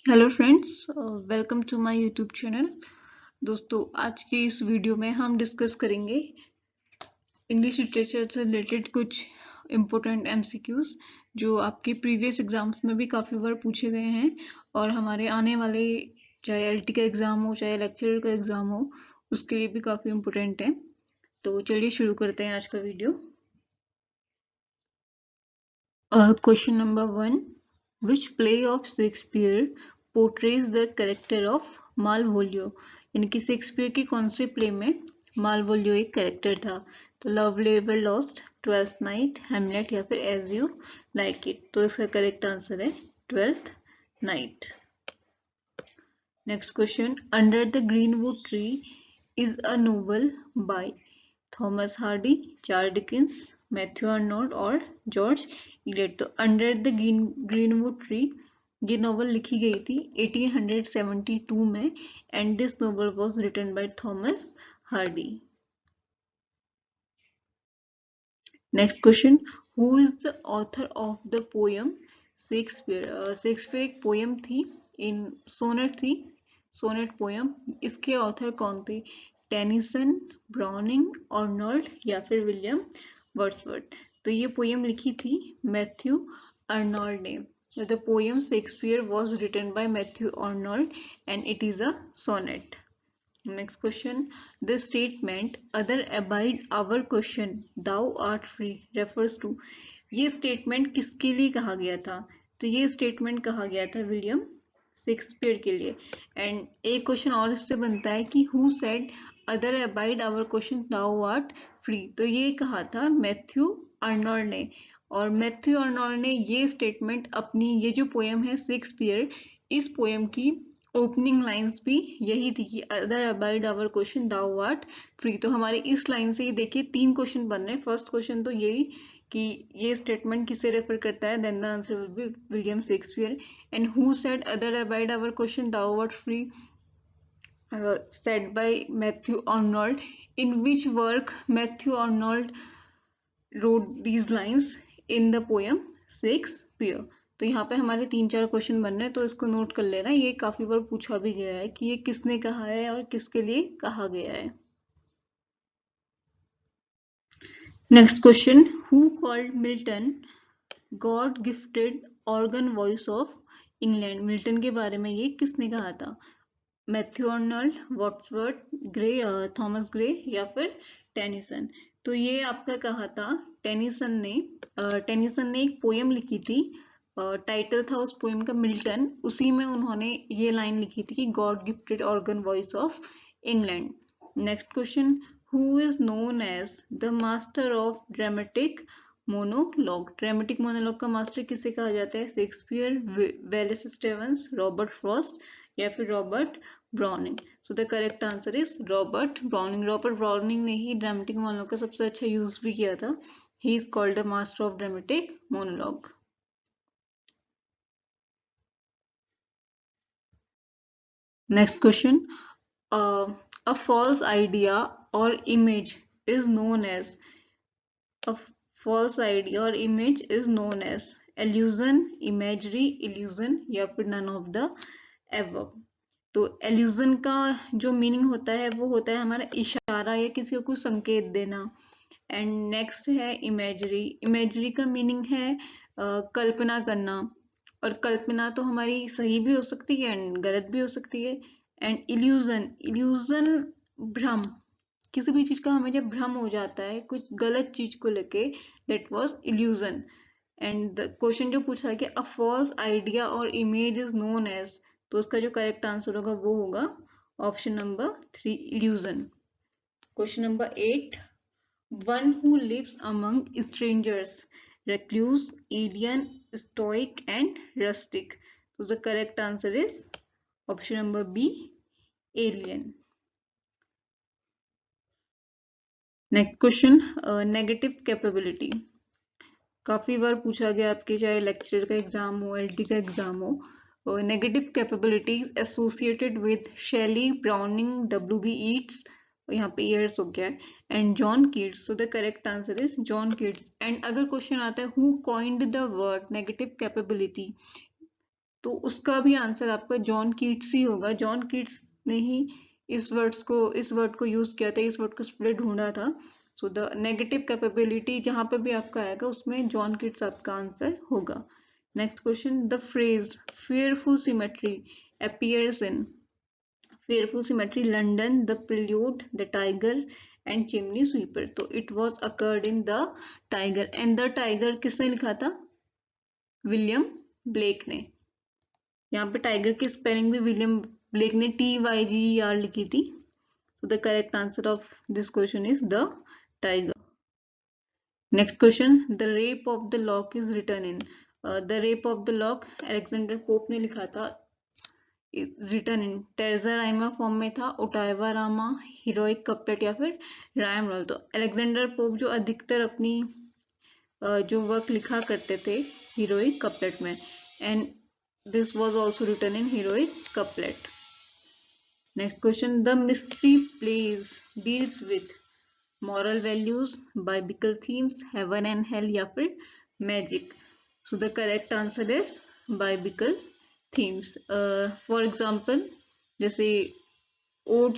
Hello friends, welcome to my YouTube channel. दोस्तों, आज के इस वीडियो में हम डिस्कस करेंगे इंग्लिश लिटरेचर से रिलेटेड कुछ इम्पोर्टेंट एमसीक्यूज जो आपके प्रीवियस एग्जाम्स में भी काफ़ी बार पूछे गए हैं और हमारे आने वाले चाहे एलटी का एग्ज़ाम हो चाहे लेक्चरर का एग्ज़ाम हो उसके लिए भी काफ़ी इम्पोर्टेंट है। तो चलिए शुरू करते हैं आज का video. Question number 1, which play of Shakespeare portrays the character of Malvolio? यानी कि शेक्सपियर की कौन से प्ले में मालवोलियो एक कैरेक्टर था? तो love labour lost, twelfth night, Hamlet या फिर एज यू लाइक इट। तो इसका करेक्ट आंसर है twelfth night. Next question, under the greenwood tree is a novel by Thomas Hardy, Charles Dickens, Matthew Arnold और George Eliot. तो under the greenwood tree ये novel लिखी गई थी 1872 में and this novel was written by Thomas Hardy. Next question, who is the author of the poem Shakespeare? Shakespeare एक poem थी, इन sonnet थी, सोनेट पोयम। इसके ऑथर कौन थे? टेनिसन, ब्राउनिंग, अर्नोल्ड या फिर विलियम वर्ड्सवर्थ। तो ये पोयम लिखी थी मैथ्यू अर्नोल्ड ने। The poem Shakespeare was written by Matthew Arnold and it is a sonnet. Next question, the statement other abide our question thou art free refers to, ये statement किसके लिए कहा गया था? तो ये स्टेटमेंट कहा गया था विलियम शेक्सपियर के लिए। एंड एक क्वेश्चन और इससे बनता है कि who said other abide our question thou art free? तो ये कहा था मैथ्यू अर्नोल्ड ने। और मैथ्यू अर्नोल्ड ने ये स्टेटमेंट अपनी ये जो पोयम है शेक्सपियर, इस पोयम की ओपनिंग लाइंस भी यही थी कि other abide our question thou art free. तो हमारे इस लाइन से ये देखिए 3 क्वेश्चन बन रहे हैं। फर्स्ट क्वेश्चन तो यही कि ये स्टेटमेंट किसे रेफर करता है, then the answer will be William Shakespeare. And who said other abide our question thou art free? said by Matthew Arnold. In which work Matthew Arnold wrote these lines? In the poem Shakespeare. तो यहाँ पे हमारे 3-4 question बन रहे हैं, तो इसको note कर लेना। ये काफी बार पूछा भी गया है कि ये किसने कहा है और किसके लिए कहा गया है। Next question, who called Milton God gifted organ voice of England? Milton के बारे में ये किसने कहा था? Matthew Arnold, Wordsworth, grey, Thomas Gray या फिर टेनिसन? तो ये आपका कहा था टेनिसन ने। टेनिसन ने एक पोयम लिखी थी, टाइटल था उस पोयम का मिल्टन। उसी में उन्होंने ये लाइन लिखी थी कि God gifted organ voice of England. Next question, who is known as the master of dramatic monologue? Dramatic monologue का मास्टर किसे कहा जाता है? Shakespeare, Wallace Stevens, Robert Frost या फिर Robert Browning? So the correct answer is Robert Browning. Robert Browning ने ही dramatic monologue का सबसे अच्छा यूज भी किया था। He is called the master of dramatic monologue. Next question, a false idea or image is known as, a false idea or image is known as illusion, imagery, illusion या फिर none of the above? तो illusion का जो meaning होता है वो होता है हमारा इशारा या किसी को कुछ संकेत देना। एंड नेक्स्ट है इमेजरी। इमेजरी का मीनिंग है कल्पना करना, और कल्पना तो हमारी सही भी हो सकती है एंड गलत भी हो सकती है। एंड इल्यूजन, इल्यूजन भ्रम, किसी भी चीज का हमें जब भ्रम हो जाता है कुछ गलत चीज को लेके, that was illusion. And the question जो पूछा है कि अ फॉल्स आइडिया और इमेज इज नोन एज, तो उसका जो करेक्ट आंसर होगा वो होगा option number 3, illusion. Question number 8, one who lives among strangers, recluse, alien, stoic and rustic? So the correct answer is option number B, alien. Next question, negative capability. काफी बार पूछा गया आपके चाहे लेक्चर का exam हो एलटी का exam हो। Negative capabilities associated with Shelley, Browning, W B Yeats, यहाँ पे ईयर्स हो गया है, and John Keats. So the correct answer is John Keats. And अगर क्वेश्चन आता है who coined the word negative capability, तो उसका भी आंसर आपका जॉन कीट्स ही होगा। जॉन कीट्स ने ही इस वर्ड को यूज किया था, इस वर्ड को स्प्लिट ढूंढा था। सो द नेगेटिव कैपेबिलिटी जहां पे भी आपका आएगा उसमें जॉन कीट्स आपका आंसर होगा। Next question, the phrase fearful symmetry appears in fearful symmetry London, the prelude, the tiger and chimney sweeper। तो it was occurred in the tiger, and the tiger किसने लिखा था? विलियम ब्लेक ने। यहाँ पे tiger की spelling भी William Blake ने TYGER लिखी थी। So the correct answer of this question is the tiger. Next question, the rape of the lock is written in the rape of the lock Alexander Pope ने लिखा था। Written in terza rima form में था, ottava rima, heroic couplet या फिर rhyme royal. तो Alexander Pope जो अधिकतर अपनी जो वर्क लिखा करते थे हीरोइक कपलेट में, and this was also written in heroic couplet. Next question, the mystery plays deals with moral values, biblical themes, heaven and hell या फिर magic. So the correct answer is biblical themes. For example जैसे ode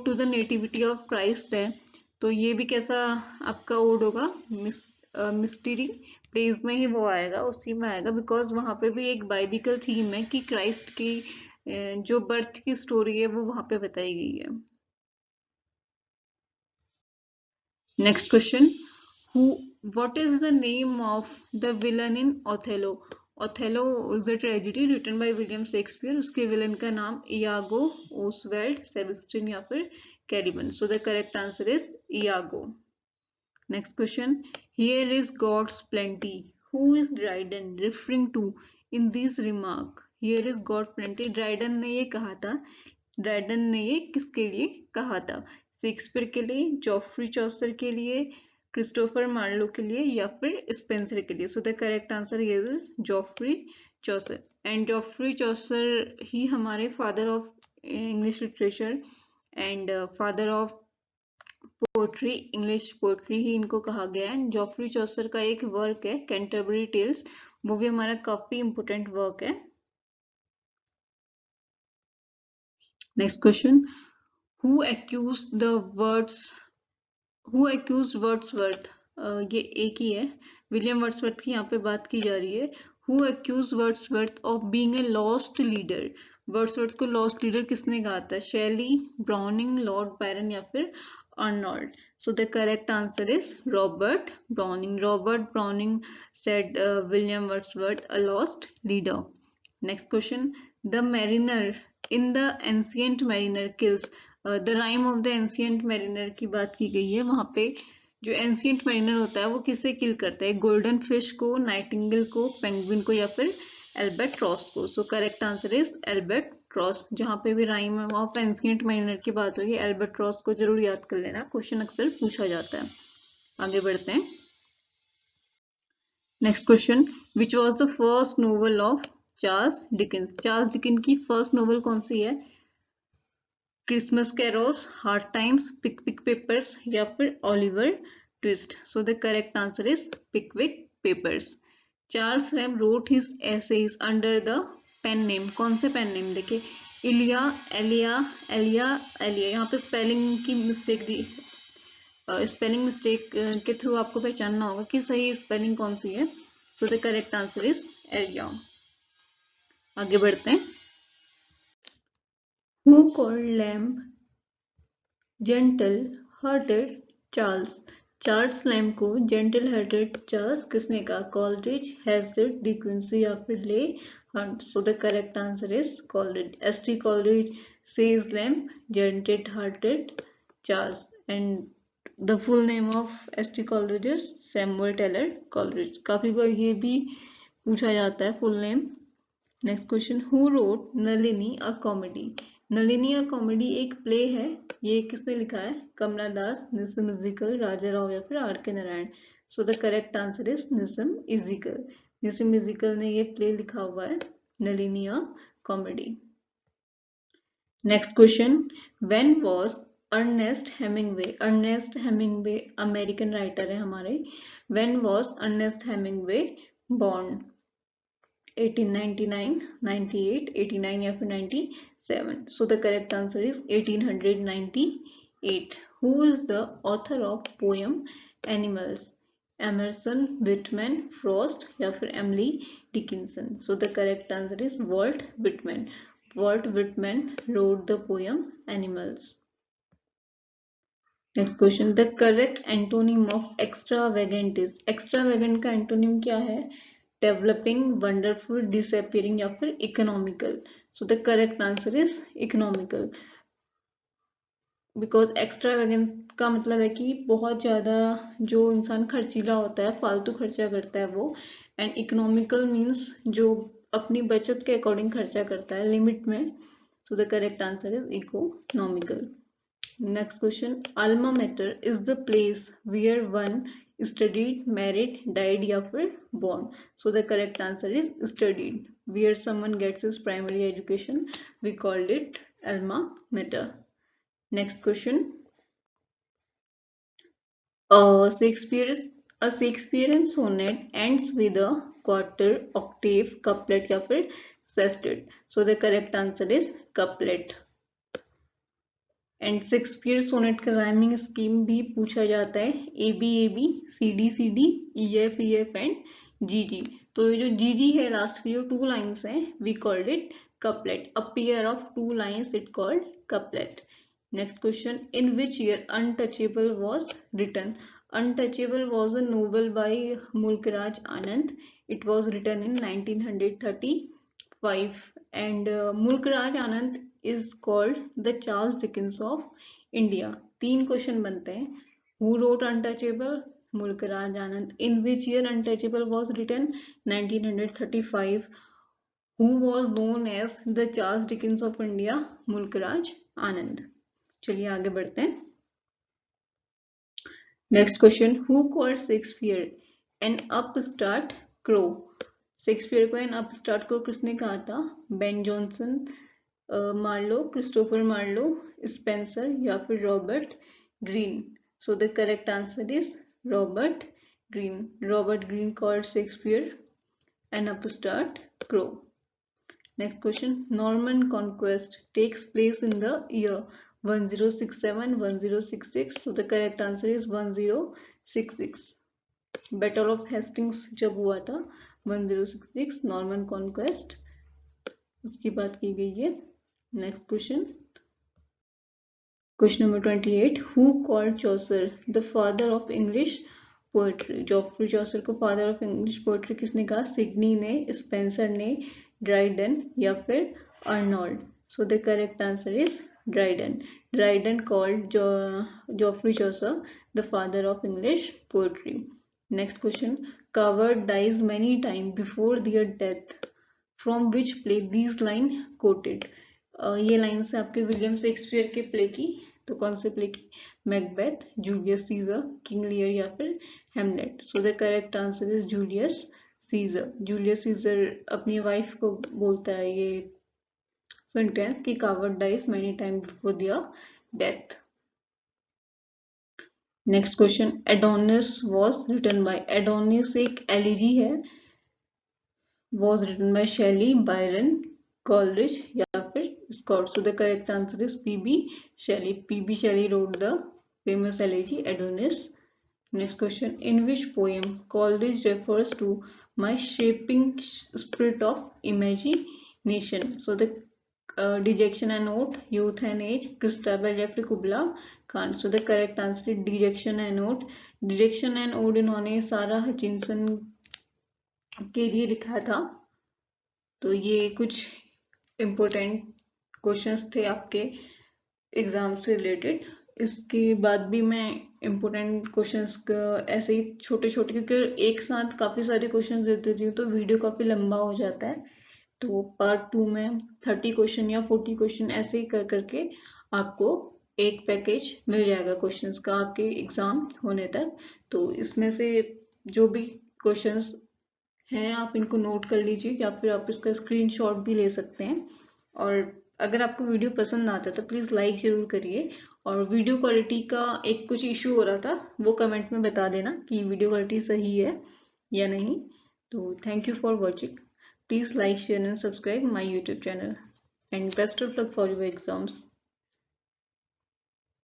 to the nativity of Christ है, तो ये भी कैसा आपका odd होगा? मिस्ट्री प्लेस में ही वो आएगा, उसी में आएगा, बिकॉज वहां पे भी एक बाइबिकल थीम है कि क्राइस्ट की जो बर्थ की स्टोरी है वो वहां पे बताई गई है। Next question, what is the name of the villain in Othello? Othello is a tragedy written by William Shakespeare। उसके विलन का नाम इयागो, ओसवेल्ड, सेबेस्टियन या फिर Caliban. So the correct answer is Iago. Next question, here is God's plenty, who is Dryden referring to in this remark? Here is God plenty, Dryden ने ये कहा था। Dryden ने ये किसके लिए कहा था? शेक्सपियर के लिए, जॉफ्री चौसर के लिए, क्रिस्टोफर मार्लो के लिए या फिर स्पेंसर के लिए। So the correct answer is Geoffrey Chaucer, and Geoffrey Chaucer ही हमारे father of English literature and father of poetry, English poetry ही इनको कहा गया है। जॉफ्री चौसर का एक वर्क है कैंटरबरी टेल्स, वो भी हमारा काफी इंपोर्टेंट वर्क है। Next question, who accused the words who accused Wordsworth, ये एक ही है, विलियम वर्ड्सवर्थ की यहाँ पे बात की जा रही है। Who accused Wordsworth of being a lost leader? Wordsworth को लॉस्ट लीडर किसने कहा था? शेली, ब्राउनिंग, लॉर्ड बायरन या फिर Arnold. So the correct answer is Robert Browning. Robert browning said William Wordsworth a lost leader. Next question, the mariner in the ancient mariner kills, the rhyme of the ancient mariner की बात की गई है। वहां पे जो ancient mariner होता है वो किसे किल करता है? गोल्डन फिश को, नाइटिंगेल को, पेंगुइन को या फिर एल्बेट्रॉस को। So correct answer is albatross. जहां पे भी राइम ऑफ एंशियंट मैरिनर की बात होगी, एल्बेट्रॉस को जरूर याद कर लेना, क्वेश्चन अक्सर पूछा जाता है। आगे बढ़ते हैं। Next question, which was the first novel of Charles Dickens? Charles Dickens की फर्स्ट नोवेल कौन सी है? Christmas carols, hard times, Pickwick papers या फिर Oliver Twist. So the correct answer is Pickwick papers. Charles Lamb wrote his essays under the pen name, कौन से pen name? देखिए, इलिया, एलिया, एलिया, एलिया। यहाँ पे स्पेलिंग की मिस्टेक दी, स्पेलिंग मिस्टेक के थ्रू आपको पहचानना होगा कि सही स्पेलिंग कौन सी है। So the correct answer is Elia. आगे बढ़ते हैं। Who called Lamb gentle-hearted Charles? Charles Lamb को जेंटल हार्टेड चार्ल्स किसने कहा? कॉलरिज, हैजर्ड, डी क्विंसी या फिर Leigh Hunt. So the correct answer is Coleridge. S T. Coleridge says Lamb gentle-hearted Charles, and the full name of S.T. Coleridge is Samuel Taylor Coleridge। काफी बार ये भी पूछा जाता है full name. Next question, who wrote Nalini a comedy? Nalini a comedy एक play है, ये किसने लिखा है? कमला दास, निसम इजिकल, राजा राव या फिर R K Narayan. So the correct answer is Nissim Ezekiel. Nissim Ezekiel ने ये प्ले लिखा हुआ है, Nalini a comedy. Next question, when was Ernest Hemingway? Ernest Hemingway American writer है हमारे। When was Ernest Hemingway born? 1899, 98, 89 या फिर 97. So the correct answer is 1898. Who is the author of poem Animals? Emerson, Whitman, Frost या फिर Emily Dickinson. So the correct answer is Walt Whitman. Walt Whitman wrote the poem Animals. Next question. The correct antonym of extravagant is. Extravagant का antonym क्या है? Developing, wonderful, disappearing या फिर economical. So the correct answer is economical. Because extravagant का मतलब है कि बहुत ज्यादा जो इंसान खर्चीला होता है, फालतू खर्चा करता है वो, एंड इकोनॉमिकल मीन्स जो अपनी बचत के अकॉर्डिंग खर्चा करता है लिमिट में. So the correct answer is economical. Next question. Alma mater is the place where one studied, married, died या फिर born. So the correct answer is studied. Where someone gets his primary education, we called it alma mater. Next question. A Shakespearean sonnet ends with a quarter, octave, couplet या फिर sestet. So the correct answer is couplet. And Shakespeare sonnet का rhyming scheme भी पूछा जाता है. A B C D E F and G G. तो ये जो जी जी है लास्ट की जो 2 लाइन्स हैं, we called it couplet. A pair of 2 lines it called couplet. Next question. In which year Untouchable was written? Untouchable was a novel by Mulkraj Anand. It was written in 1935 and Mulkraj Anand is called the Charles Dickens of India. 3 question बनते हैं. Who wrote Untouchable? Mulk Raj Anand. In which year Untouchable was written? 1935. Who was known as the Charles Dickens of India? Mulk Raj आनंद. चलिए आगे बढ़ते हैं. Next question. Who called Shakespeare an upstart crow? Shakespeare को an upstart crow किसने कहा था? Ben Jonson, Marlowe, Christopher Marlowe, Spenser या फिर Robert Greene. So the correct answer is Robert Greene. Robert Greene called Shakespeare an upstart crow. Next question. Norman conquest takes place in the year 1067, 1066. So the correct answer is 1066. Battle of Hastings जब हुआ था 1066, Norman conquest, उसकी बात की गई है. Next question. Question number 28. Who called Chaucer the father of English poetry? Geoffrey Chaucer को father of English poetry किसने कहा? सिडनी ने, स्पेंसर ने, ड्राइडन या फिर Arnold. So the correct answer is Dryden. Dryden called Geoffrey Chaucer the father of English poetry. Next question. Coward dies many times before their death. From which play these line quoted? ये line से आपके William Shakespeare के play की. तो कौन से play की? Macbeth, Julius Caesar, King Lear या फिर Hamlet. So the correct answer is Julius Caesar. Julius Caesar अपनी वाइफ को बोलता है ये सेंटेंस कि coward dies many time before their death. Next question. Adonais was written by. Adonais एक elegy है. Was written by Shelley, Byron, Coleridge या फिर Scott. So the correct answer is PB Shelley. PB Shelley wrote the famous elegy Adonais. Next question. In which poem Coleridge refers to my shaping spirit of imagination? So the dejection and ode, youth and age, Christabel या फिर Kubla Khan. So the correct answer is dejection and ode. Dejection and ode इन्होंने Sara Hutchinson के लिए लिखा था. तो ये कुछ इम्पोर्टेंट क्वेश्चंस थे आपके एग्जाम से रिलेटेड. इसके बाद भी मैं इम्पोर्टेंट क्वेश्चंस ऐसे ही छोटे छोटे, क्योंकि एक साथ काफी सारे क्वेश्चंस देती थी तो वीडियो काफी लंबा हो जाता है. तो पार्ट 2 में 30 क्वेश्चन या 40 क्वेश्चन ऐसे ही कर करके आपको एक पैकेज मिल जाएगा क्वेश्चंस का आपके एग्जाम होने तक. तो इसमें से जो भी क्वेश्चंस हैं आप इनको नोट कर लीजिए या फिर आप इसका स्क्रीनशॉट भी ले सकते हैं. और अगर आपको वीडियो पसंद आता है तो प्लीज लाइक जरूर करिए. और वीडियो क्वालिटी का एक कुछ इश्यू हो रहा था, वो कमेंट में बता देना कि वीडियो क्वालिटी सही है या नहीं. तो thank you for watching. Please like, share and subscribe my YouTube channel. And best of luck for your exams.